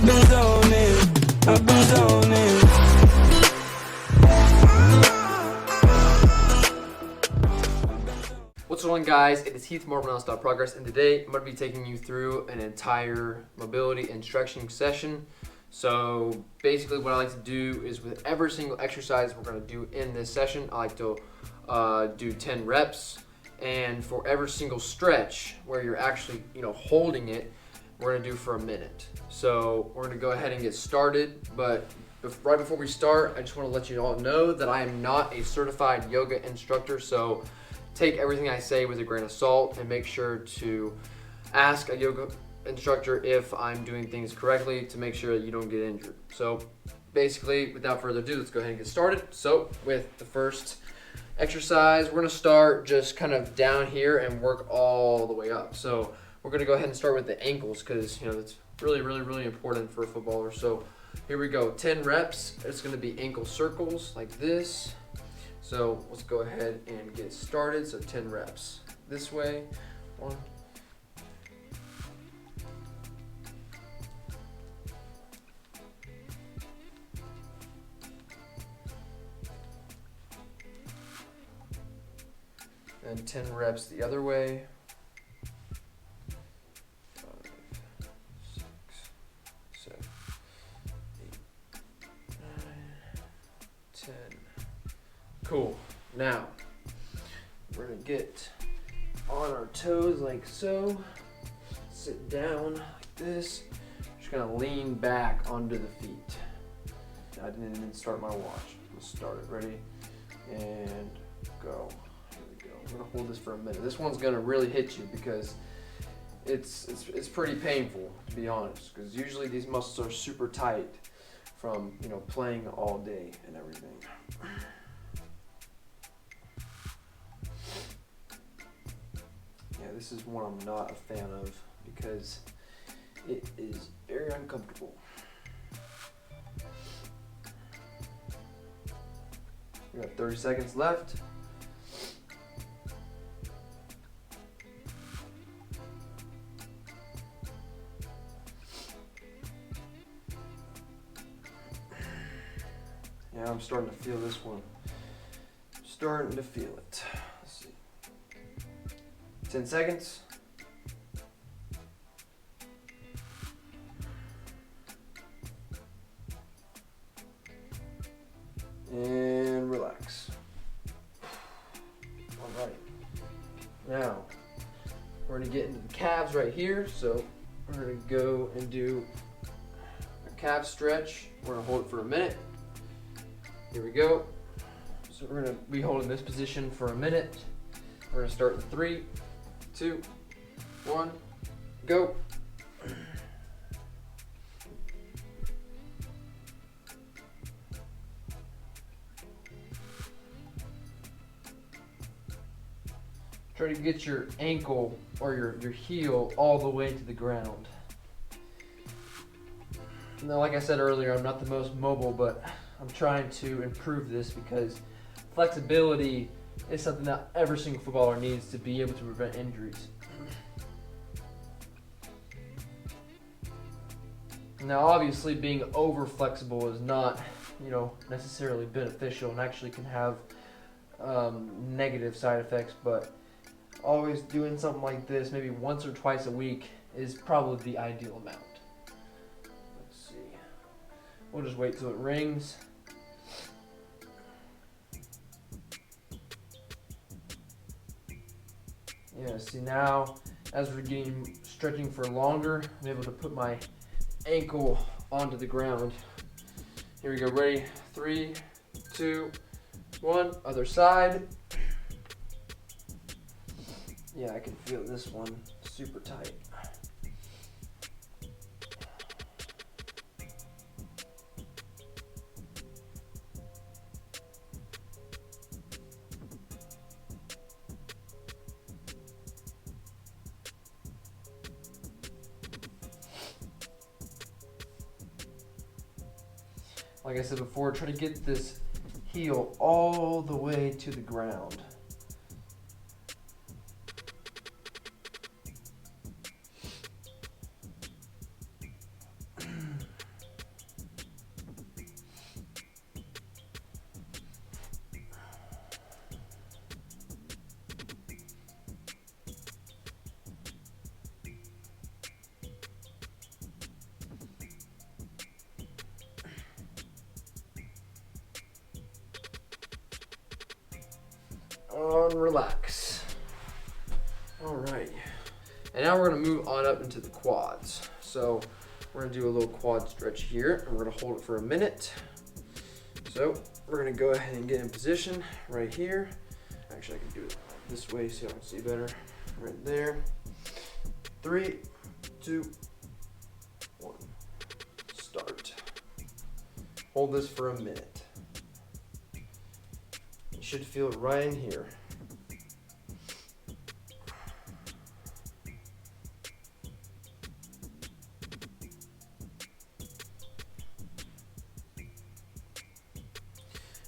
been zoning, I've been zoning. What's going on, guys? It is Heath from Nationality Progress, and today I'm going to be taking you through an entire mobility and stretching session. So basically what I like to do is with every single exercise we're going to do in this session, I like to do 10 reps. And for every single stretch where you're actually holding it, we're going to do for a minute. So we're going to go ahead and get started. But right before we start, I just want to let you all know that I am not a certified yoga instructor. So take everything I say with a grain of salt and make sure to ask a yoga instructor if I'm doing things correctly to make sure that you don't get injured. So basically, without further ado, let's go ahead and get started. So with the first exercise, we're going to start just kind of down here and work all the way up. So we're going to go ahead and start with the ankles because that's really important for a footballer. So here we go, 10 reps. It's going to be ankle circles like this. So let's go ahead and get started. So 10 reps this way. 1, and 10 reps the other way. 5, 6, 7, 8, 9, 10. Cool. Now, we're going to get on our toes like so. Sit down like this. Just going to lean back onto the feet. I didn't even start my watch. Let's start it. Ready? And go. I'm gonna hold this for a minute. This one's gonna really hit you because it's pretty painful, to be honest, because usually these muscles are super tight from playing all day and everything. Yeah, this is one I'm not a fan of because it is very uncomfortable. We have 30 seconds left. Yeah, I'm starting to feel this one. Starting to feel it. Let's see. 10 seconds. And relax. All right. Now, we're going to get into the calves right here. So we're going to go and do a calf stretch. We're going to hold it for a minute. Here we go. So we're going to be holding this position for a minute. We're going to start in 3, 2, 1, go. Try to get your ankle or your heel all the way to the ground. Now, like I said earlier, I'm not the most mobile, but I'm trying to improve this because flexibility is something that every single footballer needs to be able to prevent injuries. Now, obviously, being over flexible is not, necessarily beneficial and actually can have negative side effects, but always doing something like this, maybe once or twice a week, is probably the ideal amount. Let's see. We'll just wait till it rings. Yeah, see now, as we're stretching for longer, I'm able to put my ankle onto the ground. Here we go, ready? 3, 2, 1, other side. Yeah, I can feel this one super tight. Like I said before, try to get this heel all the way to the ground. on, relax. Alright. And now we're gonna move on up into the quads. So we're gonna do a little quad stretch here, and we're gonna hold it for a minute. So we're gonna go ahead and get in position right here. Actually, I can do it this way so I can see better. Right there. 3, 2, 1. Start. Hold this for a minute. You should feel it right in here.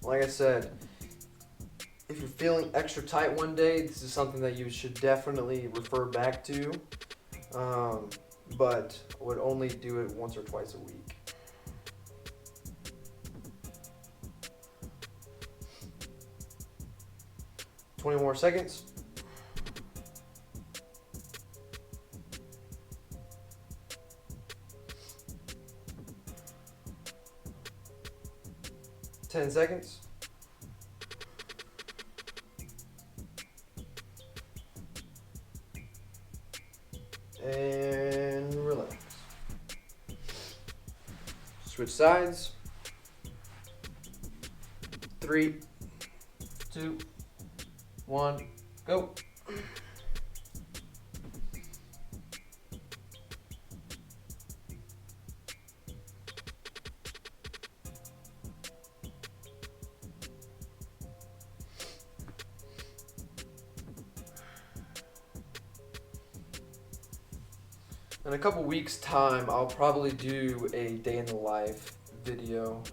Like I said, if you're feeling extra tight one day, this is something that you should definitely refer back to, but I would only do it once or twice a week. "20 more seconds. "10 seconds. And relax. Switch sides. 3, 2, 1, go. In a couple weeks time, I'll probably do a day in the life video.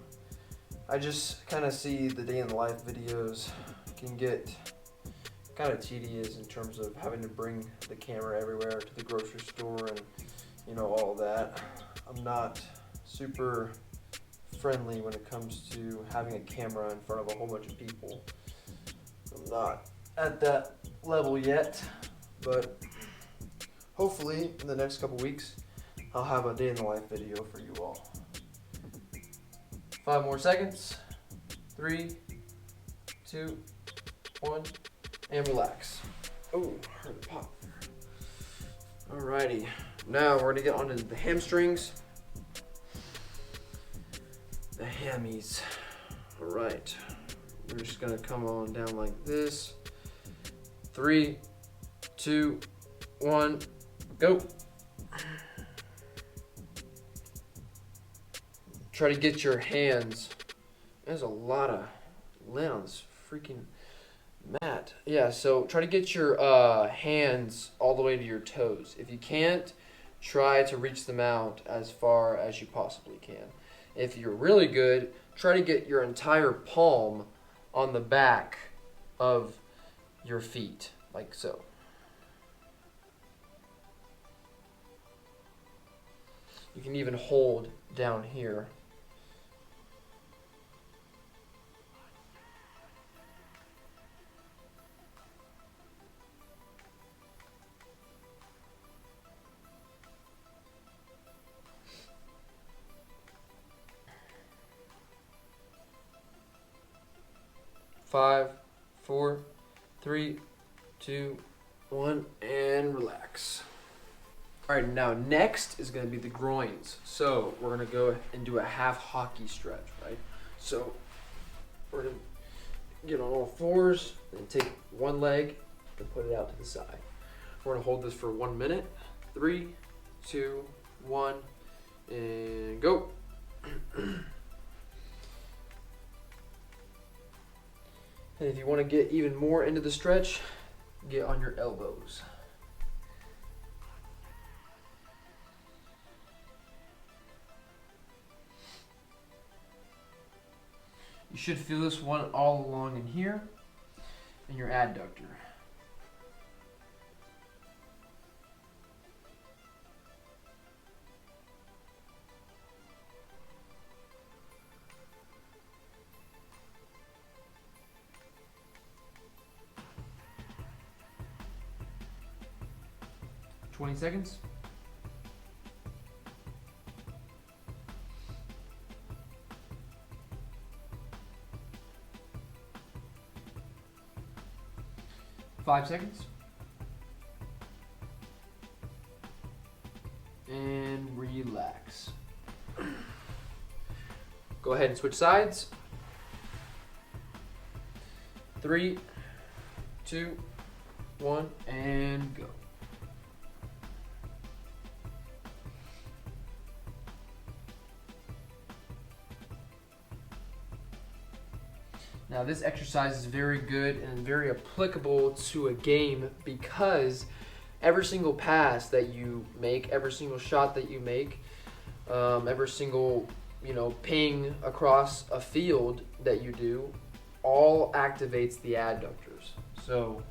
I just kind of see the day in the life videos can get kind of tedious in terms of having to bring the camera everywhere to the grocery store and, you know, all that. I'm not super friendly when it comes to having a camera in front of a whole bunch of people. I'm not at that level yet, but hopefully in the next couple weeks I'll have a day in the life video for you all. 5 more seconds. 3, 2, 1, and relax. Oh, heard the pop. Alrighty, now we're gonna get onto the hamstrings, the hammies. Alright, we're just gonna come on down like this. 3, 2, 1, go. Try to get your hands. There's a lot of lint on this freaking mat. Yeah, so try to get your hands all the way to your toes. If you can't, try to reach them out as far as you possibly can. If you're really good, try to get your entire palm on the back of your feet, like so. You can even hold down here. Five, 4, 3, 2, 1, and relax. All right, now next is gonna be the groins. So we're gonna go and do a half hockey stretch, right? So we're gonna get on all fours and take one leg and put it out to the side. We're gonna hold this for 1 minute. 3, 2, 1, and go. And if you want to get even more into the stretch, get on your elbows. You should feel this one all along in here, in your adductor. "20 seconds. 5 seconds. And relax. Go ahead and switch sides. 3, 2, 1, and go. Now this exercise is very good and very applicable to a game because every single pass that you make, every single shot that you make, every single ping across a field that you do, all activates the adductors. So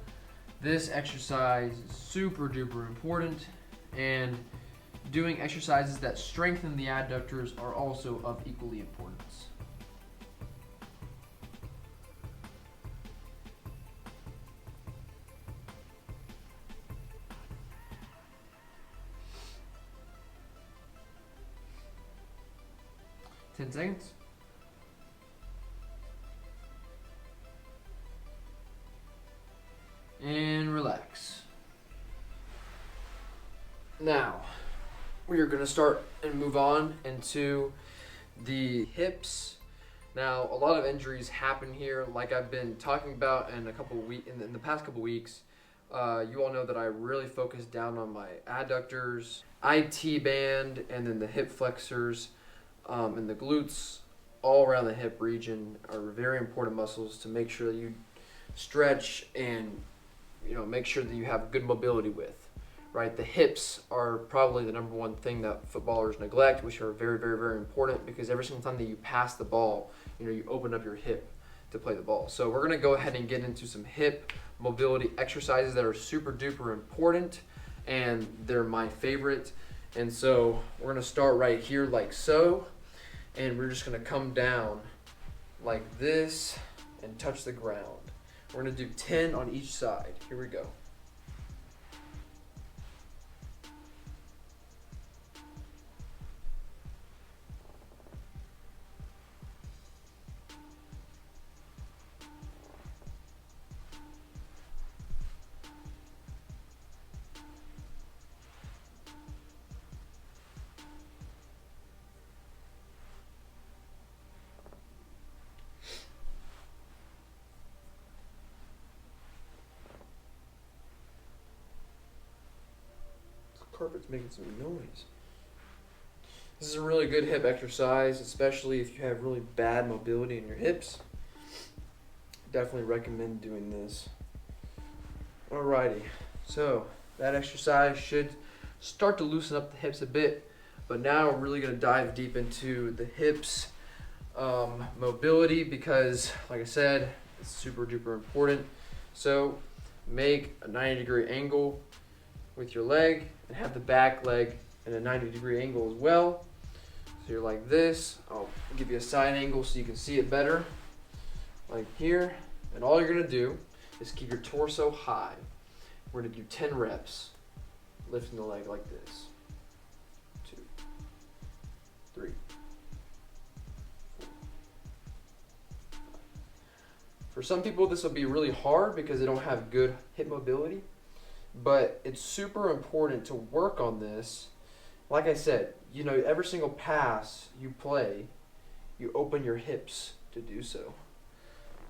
this exercise is super duper important, and doing exercises that strengthen the adductors are also of equally importance. Ten seconds. And relax. Now, we are going to start and move on into the hips. Now, a lot of injuries happen here, like I've been talking about in the past couple weeks. You all know that I really focus down on my adductors, IT band, and then the hip flexors, and the glutes all around the hip region are very important muscles to make sure that you stretch and make sure that you have good mobility with, right? The hips are probably the number one thing that footballers neglect, which are very, very, very important because every single time that you pass the ball, you open up your hip to play the ball. So we're going to go ahead and get into some hip mobility exercises that are super duper important, and they're my favorite. And so we're going to start right here like so, and we're just going to come down like this and touch the ground. We're going to do 10 on each side. Here we go. Carpet's making some noise. This is a really good hip exercise, especially if you have really bad mobility in your hips. Definitely recommend doing this. Alrighty, so that exercise should start to loosen up the hips a bit, but now we're really going to dive deep into the hips mobility because, like I said, it's super duper important. So make a 90-degree angle with your leg and have the back leg in a 90-degree angle as well. So you're like this. I'll give you a side angle so you can see it better, like here. And all you're gonna do is keep your torso high. We're gonna do 10 reps, lifting the leg like this. 2, 3, 4. For some people, this will be really hard because they don't have good hip mobility. But it's super important to work on this. Like I said, every single pass you play, you open your hips to do so.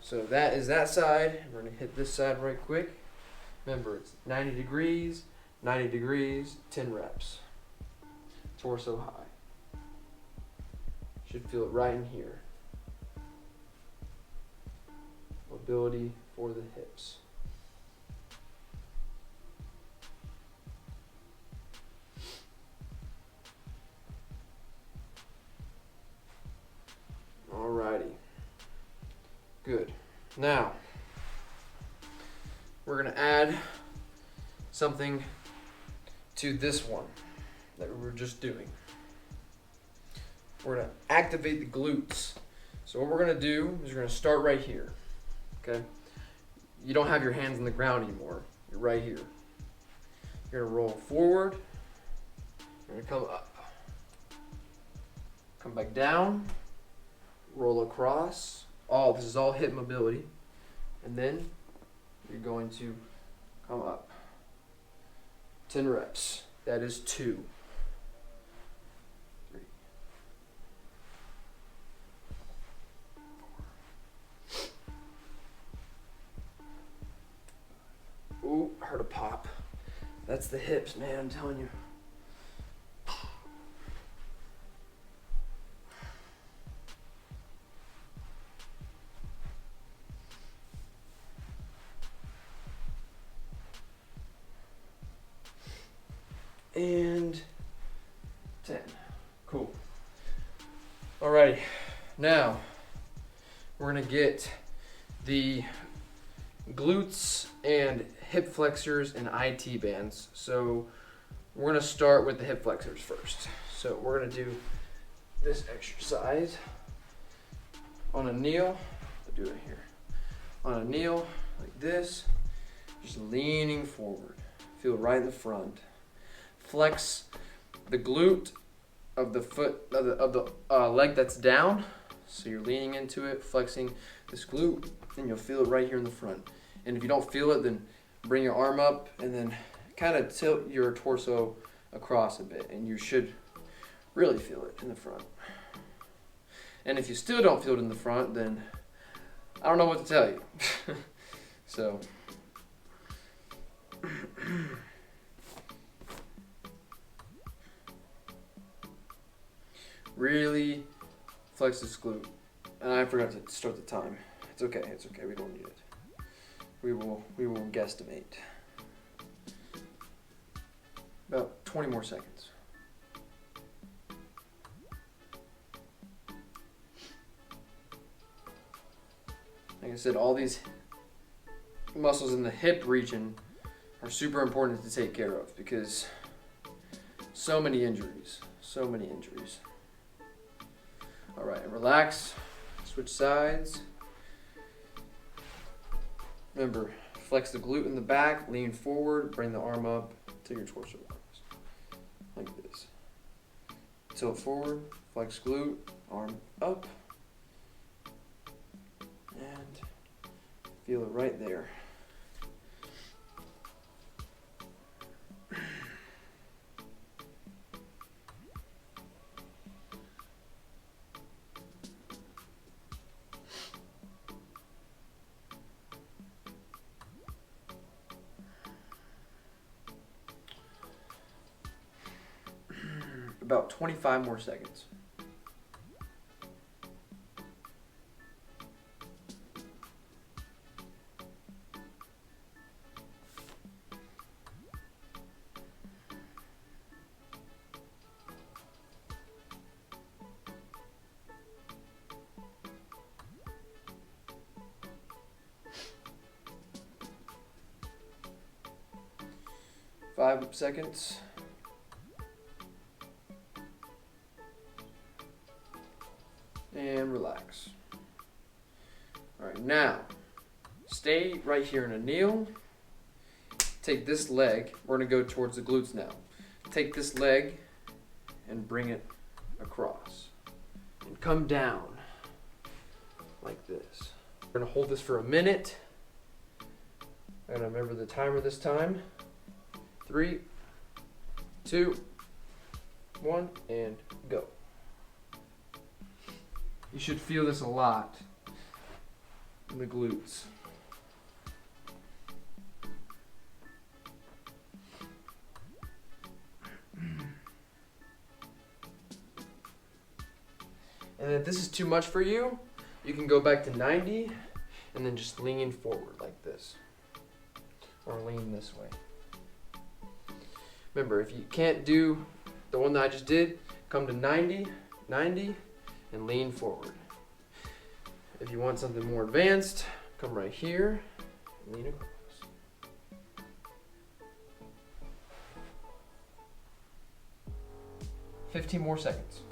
So that is that side. We're going to hit this side right quick. Remember, it's 90 degrees, 10 reps. Torso high. Should feel it right in here. Mobility for the hips. Alrighty. Good. Now, we're going to add something to this one that we were just doing. We're going to activate the glutes. So what we're going to do is we're going to start right here. Okay? You don't have your hands on the ground anymore. You're right here. You're going to roll forward. You're going to come up. Come back down. Roll across. This is all hip mobility. And then you're going to come up. 10 reps. That is 2. 3. 4. Ooh, I heard a pop. That's the hips, man, I'm telling you. And 10. Cool. Alrighty, now we're gonna get the glutes and hip flexors and IT bands. So we're gonna start with the hip flexors first. So we're gonna do this exercise on a kneel. I'll do it here. On a kneel, like this, just leaning forward. Feel right in the front. Flex the glute of the foot of the leg that's down. So you're leaning into it, flexing this glute, and you'll feel it right here in the front. And if you don't feel it, then bring your arm up and then kind of tilt your torso across a bit, and you should really feel it in the front. And if you still don't feel it in the front, then I don't know what to tell you. So really flex this glute. And I forgot to start the time. It's okay, we don't need it. We will guesstimate. About 20 more seconds. Like I said, all these muscles in the hip region are super important to take care of because so many injuries. All right, relax, switch sides. Remember, flex the glute in the back, lean forward, bring the arm up to your torso rise, like this. Tilt forward, flex glute, arm up, and feel it right there. About 25 more seconds. Five seconds. And relax. All right, now stay right here in a kneel. Take this leg, we're gonna go towards the glutes now. Take this leg and bring it across. And come down like this. We're gonna hold this for a minute. I gotta remember the timer this time. 3, 2, 1, and go. You should feel this a lot in the glutes. And if this is too much for you, you can go back to 90 and then just lean forward like this. Or lean this way. Remember, if you can't do the one that I just did, come to 90, 90, and lean forward. If you want something more advanced, come right here, and lean across. $15 more seconds.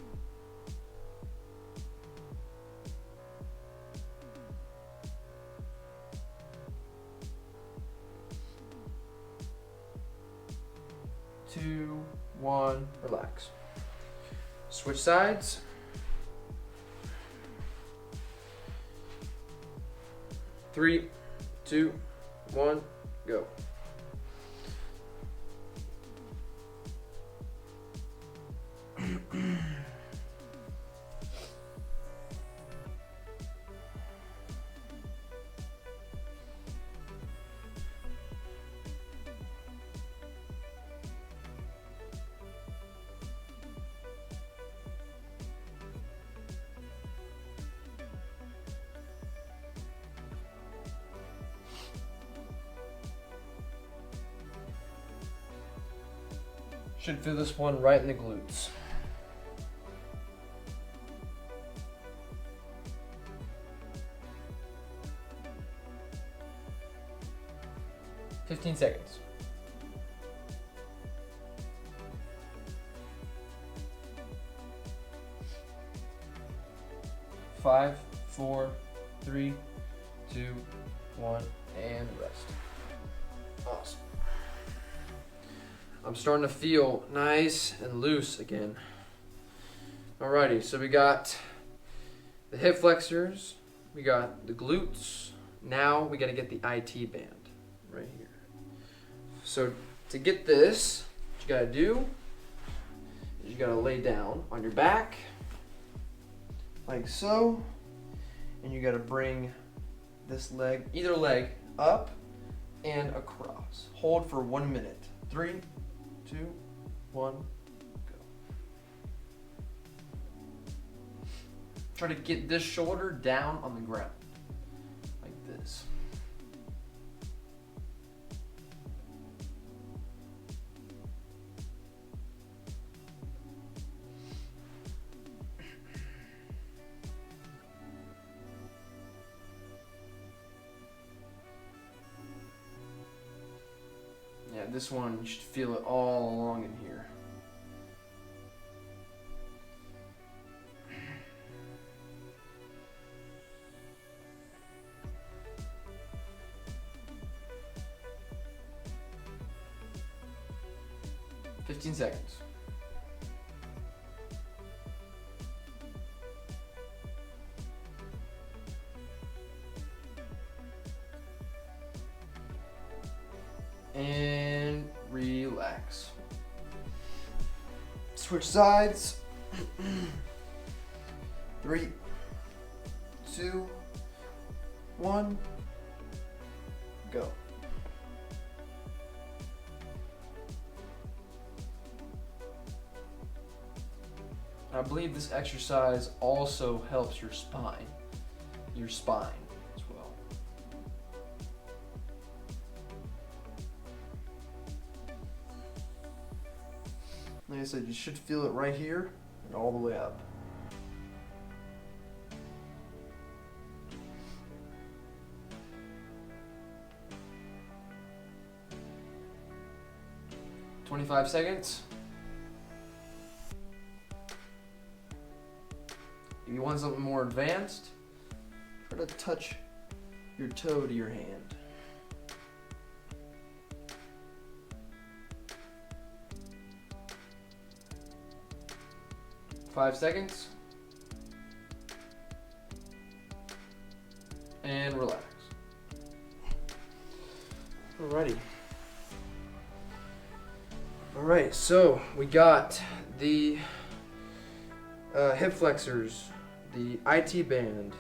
Two, one, relax. Switch sides. Three, two, one, go. Should feel this one right in the glutes. $15 seconds. 5, 4, 3, 2, 1, and rest. Awesome. I'm starting to feel nice and loose again. Alrighty, so we got the hip flexors, we got the glutes. Now we got to get the IT band right here. So to get this, what you got to do is you got to lay down on your back like so, and you got to bring this leg, either leg, up and across. Hold for 1 minute. 3, 2, 1, go. Try to get this shoulder down on the ground, like this. Yeah, this one, you should feel it all along in here. $15 seconds. And relax. Switch sides. 3, 2, 1, go. I believe this exercise also helps your spine as well. Like I said, you should feel it right here and all the way up. $25 seconds. If you want something more advanced, try to touch your toe to your hand. $5 seconds. And relax. Alrighty. Alright, so we got the hip flexors, the IT band,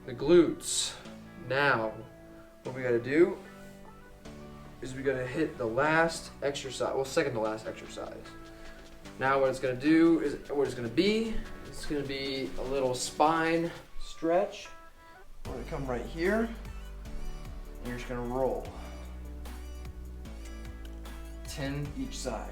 the glutes. Now, what we gotta do is we gotta hit the last exercise, well, second to last exercise. Now what it's gonna do is, what it's gonna be a little spine stretch. We're gonna come right here, and you're just gonna roll. 10 each side.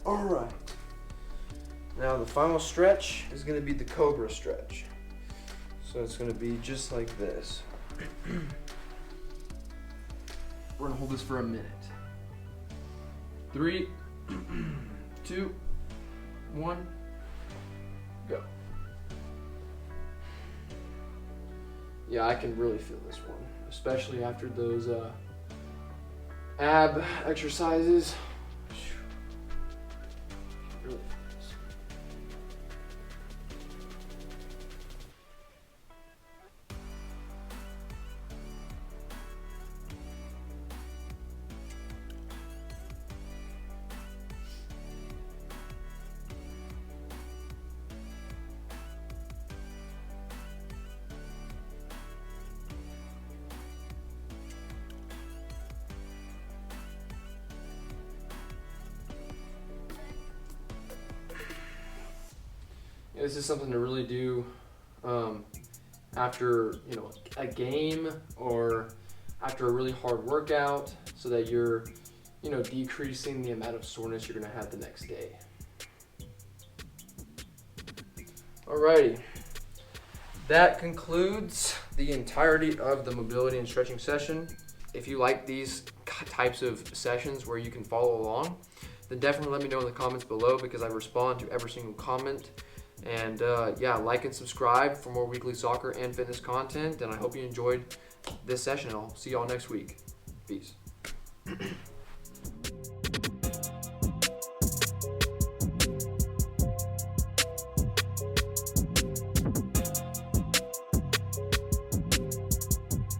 All right. Now the final stretch is going to be the Cobra Stretch. So it's going to be just like this. We're going to hold this for a minute. 3, 2, 1, go. Yeah, I can really feel this one, especially after those ab exercises. This is something to really do after a game or after a really hard workout, so that you're decreasing the amount of soreness you're gonna have the next day. Alrighty, that concludes the entirety of the mobility and stretching session. If you like these types of sessions where you can follow along, then definitely let me know in the comments below, because I respond to every single comment. And yeah, like and subscribe for more weekly soccer and fitness content. And I hope you enjoyed this session. I'll see y'all next week. Peace.